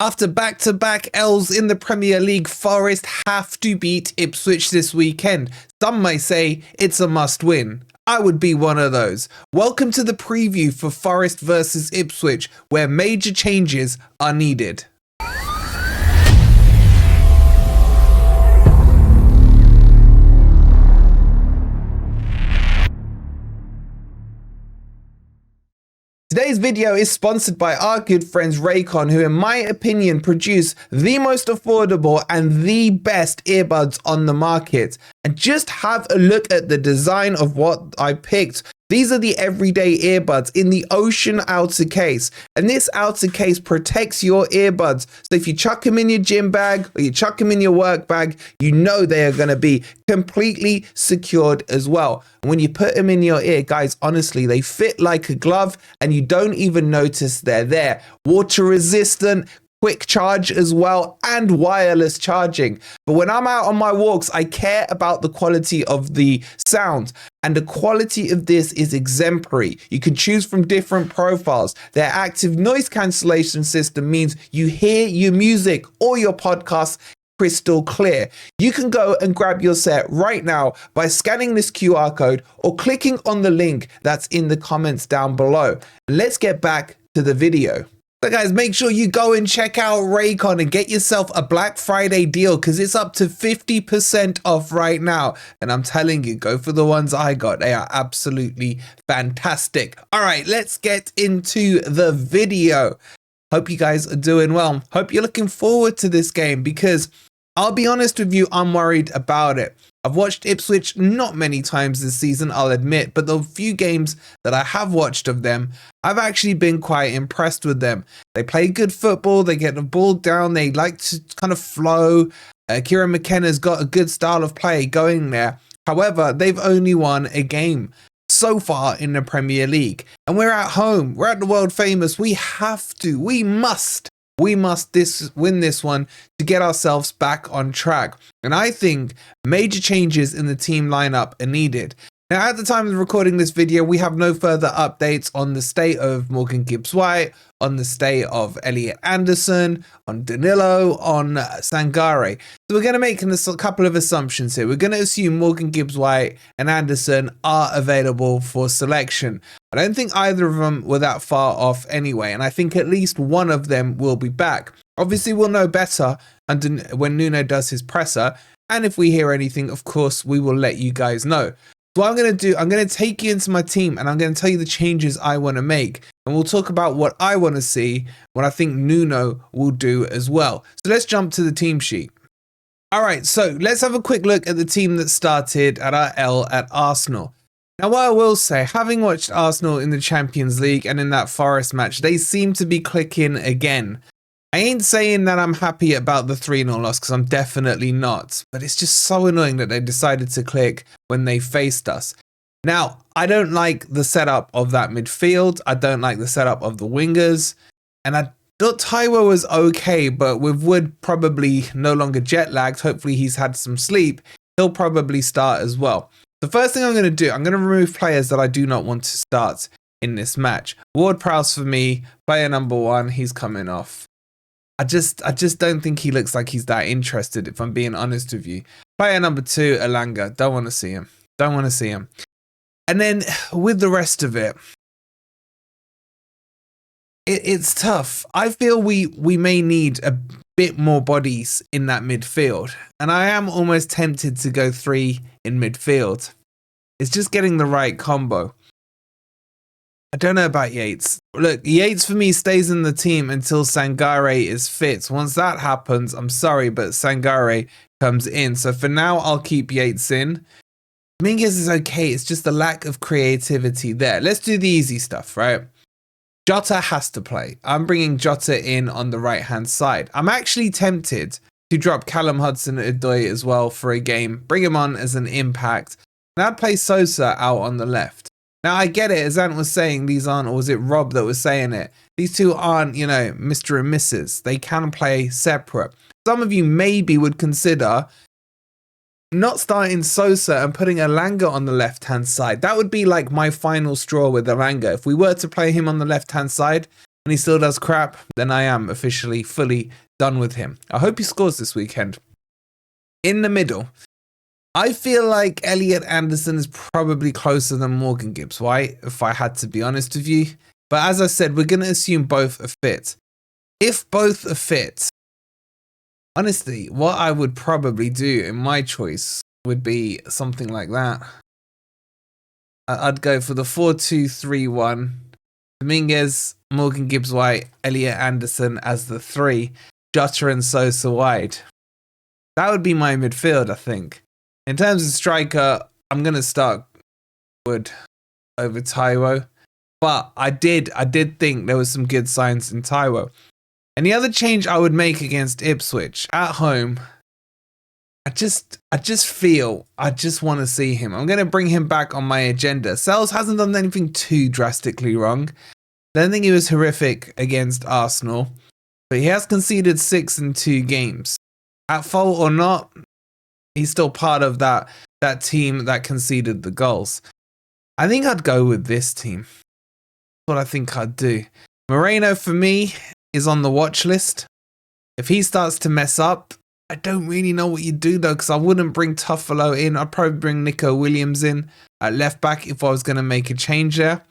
After back-to-back L's in the Premier League, Forest have to beat Ipswich this weekend. Some may say it's a must-win. I would be one of those. Welcome to the preview for Forest versus Ipswich, where major changes are needed. Today's video is sponsored by our good friends Raycon, who in my opinion produce the most affordable and the best earbuds on the market. And just have a look at the design of what I picked. These are the everyday earbuds in the ocean outer case, and this outer case protects your earbuds. So if you chuck them in your gym bag or you chuck them in your work bag, you know they are going to be completely secured as well. And when you put them in your ear, guys, honestly, they fit like a glove and you don't even notice they're there. Water resistant, quick charge as well, and wireless charging. But when I'm out on my walks, I care about the quality of the sound, and the quality of this is exemplary. You can choose from different profiles. Their active noise cancellation system means you hear your music or your podcast crystal clear. You can go and grab your set right now by scanning this QR code or clicking on the link that's in the comments down below. Let's get back to the video. So guys, make sure you go and check out Raycon and get yourself a Black Friday deal, because it's up to 50% off right now. And I'm telling you, go for the ones I got. They are absolutely fantastic. All right, let's get into the video. Hope you guys are doing well. Hope you're looking forward to this game, because I'll be honest with you, I'm worried about it. I've watched Ipswich not many times this season, I'll admit, but the few games that I have watched of them, I've actually been quite impressed with them. They play good football, they get the ball down, they like to kind of flow. Kieran McKenna's got a good style of play going there. However, they've only won a game so far in the Premier League. And we're at home, we're at the world famous, we must win this one to get ourselves back on track. And I think major changes in the team lineup are needed. Now, at the time of recording this video, we have no further updates on the state of Morgan Gibbs-White, on the state of Elliot Anderson, on Danilo, on Sangare. So we're going to make a couple of assumptions here. We're going to assume Morgan Gibbs-White and Anderson are available for selection. I don't think either of them were that far off anyway, and I think at least one of them will be back. Obviously, we'll know better when Nuno does his presser, and if we hear anything, of course, we will let you guys know. So what I'm going to do, I'm going to take you into my team and I'm going to tell you the changes I want to make. And we'll talk about what I want to see, what I think Nuno will do as well. So let's jump to the team sheet. All right, so let's have a quick look at the team that started at our L at Arsenal. Now, what I will say, having watched Arsenal in the Champions League and in that Forest match, they seem to be clicking again. I ain't saying that I'm happy about the 3-0 loss, because I'm definitely not. But it's just so annoying that they decided to click when they faced us. Now, I don't like the setup of that midfield. I don't like the setup of the wingers. And I thought Taiwo was okay, but with Wood probably no longer jet lagged, hopefully he's had some sleep, he'll probably start as well. The first thing I'm going to do, I'm going to remove players that I do not want to start in this match. Ward-Prowse for me, player number 1, he's coming off. I just don't think he looks like he's that interested, if I'm being honest with you. Player number 2, Elanga. Don't want to see him. Don't want to see him. And then with the rest of it, it's tough. I feel we may need a bit more bodies in that midfield. And I am almost tempted to go 3 in midfield. It's just getting the right combo. I don't know about Yates. Look, Yates for me stays in the team until Sangare is fit. Once that happens, I'm sorry, but Sangare comes in. So for now, I'll keep Yates in. Dominguez is okay. It's just the lack of creativity there. Let's do the easy stuff, right? Jota has to play. I'm bringing Jota in on the right-hand side. I'm actually tempted to drop Callum Hudson-Odoi as well for a game. Bring him on as an impact. And I'd play Sosa out on the left. Now, I get it, as Ant was saying, these aren't, or was it Rob that was saying it? These two aren't, you know, Mr. and Mrs. They can play separate. Some of you maybe would consider not starting Sosa and putting Elanga on the left-hand side. That would be like my final straw with Elanga. If we were to play him on the left-hand side, and he still does crap, then I am officially fully done with him. I hope he scores this weekend. In the middle, I feel like Elliot Anderson is probably closer than Morgan Gibbs-White, if I had to be honest with you. But as I said, we're going to assume both are fit. If both are fit, honestly, what I would probably do in my choice would be something like that. I'd go for the 4-2-3-1. Dominguez, Morgan Gibbs-White, Elliot Anderson as the 3, Jota and Sosa wide. That would be my midfield, I think. In terms of striker, I'm going to start Wood over Taiwo. But I did think there was some good signs in Taiwo. And the other change I would make against Ipswich at home, I just feel I just want to see him. I'm going to bring him back on my agenda. Sells hasn't done anything too drastically wrong. I don't think he was horrific against Arsenal, but he has conceded 6 in 2 games. At fault or not, he's still part of that team that conceded the goals. I think I'd go with this team. That's what I think I'd do. Moreno, for me, is on the watch list. If he starts to mess up, I don't really know what you'd do though, because I wouldn't bring Tuffalo in. I'd probably bring Nico Williams in at left back if I was going to make a change there.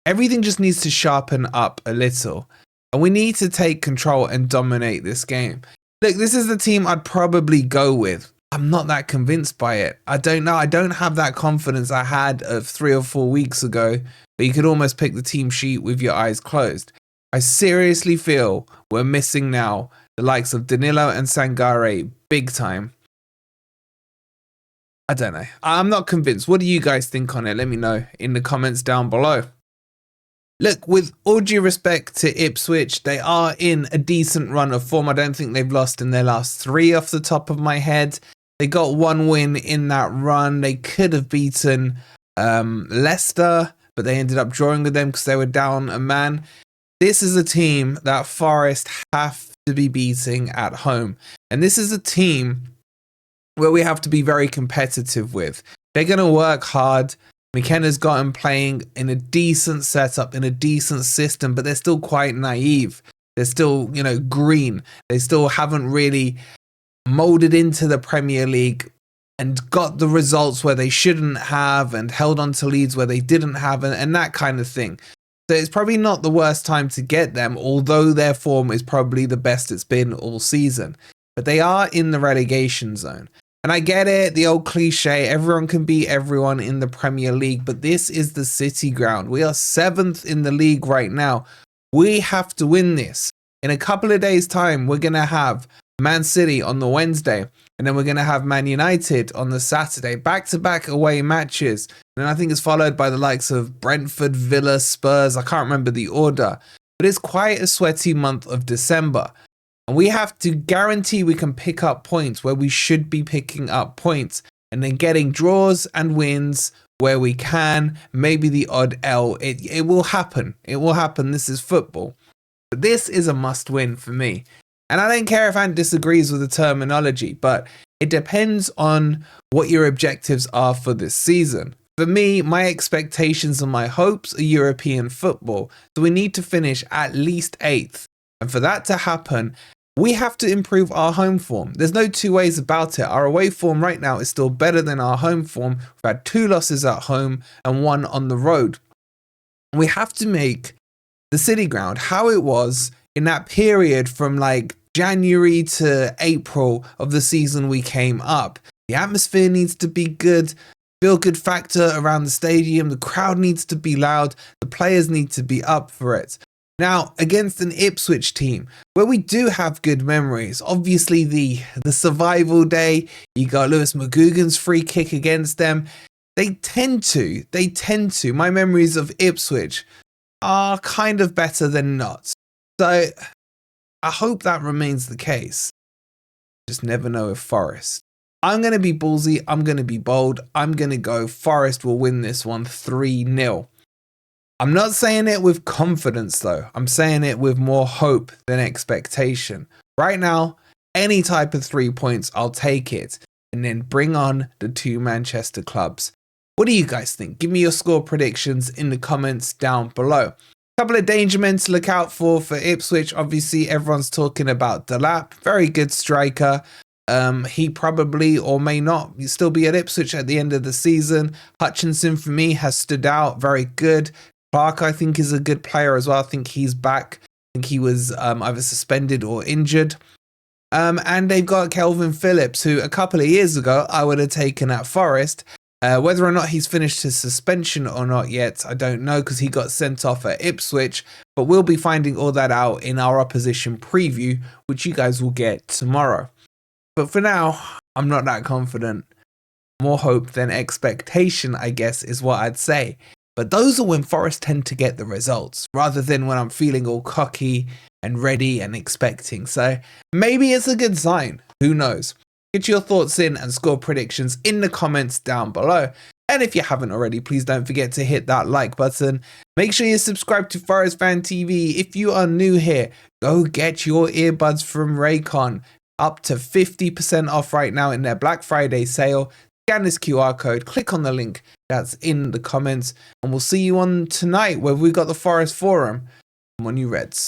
Everything just needs to sharpen up a little. And we need to take control and dominate this game. Look, this is the team I'd probably go with. I'm not that convinced by it. I don't know. I don't have that confidence I had of 3 or 4 weeks ago, but you could almost pick the team sheet with your eyes closed. I seriously feel we're missing now the likes of Danilo and Sangare big time. I don't know. I'm not convinced. What do you guys think on it? Let me know in the comments down below. Look, with all due respect to Ipswich, they are in a decent run of form. I don't think they've lost in their last 3 off the top of my head. They got 1 win in that run. They could have beaten Leicester, but they ended up drawing with them because they were down a man. This is a team that Forest have to be beating at home. And this is a team where we have to be very competitive with. They're going to work hard. McKenna's got them playing in a decent setup, in a decent system, but they're still quite naive. They're still, green. They still haven't really molded into the Premier League and got the results where they shouldn't have and held on to leads where they didn't have and that kind of thing. So it's probably not the worst time to get them, although their form is probably the best it's been all season. But they are in the relegation zone. And I get it, the old cliche, everyone can beat everyone in the Premier League, but this is the City ground. We are 7th in the league right now. We have to win this. In a couple of days' time, we're going to have Man City on the Wednesday, and then we're going to have Man United on the Saturday. Back-to-back away matches. And I think it's followed by the likes of Brentford, Villa, Spurs. I can't remember the order. But it's quite a sweaty month of December. And we have to guarantee we can pick up points where we should be picking up points. And then getting draws and wins where we can. Maybe the odd L. It will happen. It will happen. This is football. But this is a must-win for me. And I don't care if Ant disagrees with the terminology, but it depends on what your objectives are for this season. For me, my expectations and my hopes are European football. So we need to finish at least 8th. And for that to happen, we have to improve our home form. There's no 2 ways about it. Our away form right now is still better than our home form. We've had 2 losses at home and 1 on the road. We have to make the City ground how it was in that period from like January to April of the season we came up. The atmosphere needs to be good. Feel good factor around the stadium. The crowd needs to be loud. The players need to be up for it. Now, against an Ipswich team where we do have good memories, obviously the survival day, you got Lewis McGugan's free kick against them. They tend to. My memories of Ipswich are kind of better than not. So I hope that remains the case. Just never know with Forest. I'm going to be ballsy. I'm going to be bold. I'm going to go Forest will win this one 3-0. I'm not saying it with confidence though. I'm saying it with more hope than expectation. Right now, any type of 3 points, I'll take it. And then bring on the 2 Manchester clubs. What do you guys think? Give me your score predictions in the comments down below. Couple of danger men to look out for Ipswich. Obviously, everyone's talking about Delap. Very good striker. He probably or may not still be at Ipswich at the end of the season. Hutchinson, for me, has stood out. Very good. Clark, I think, is a good player as well. I think he's back. I think he was either suspended or injured. And they've got Kelvin Phillips, who a couple of years ago I would have taken at Forest. Whether or not he's finished his suspension or not yet, I don't know, because he got sent off at Ipswich. But we'll be finding all that out in our opposition preview, which you guys will get tomorrow. But for now, I'm not that confident. More hope than expectation, I guess, is what I'd say. But those are when Forest tend to get the results, rather than when I'm feeling all cocky and ready and expecting. So maybe it's a good sign. Who knows? Get your thoughts in and score predictions in the comments down below. And if you haven't already, please don't forget to hit that like button. Make sure you subscribe to Forest Fan TV. If you are new here, go get your earbuds from Raycon. Up to 50% off right now in their Black Friday sale. Scan this QR code, click on the link that's in the comments, and we'll see you on tonight where we got the Forest Forum. Come on, you Reds.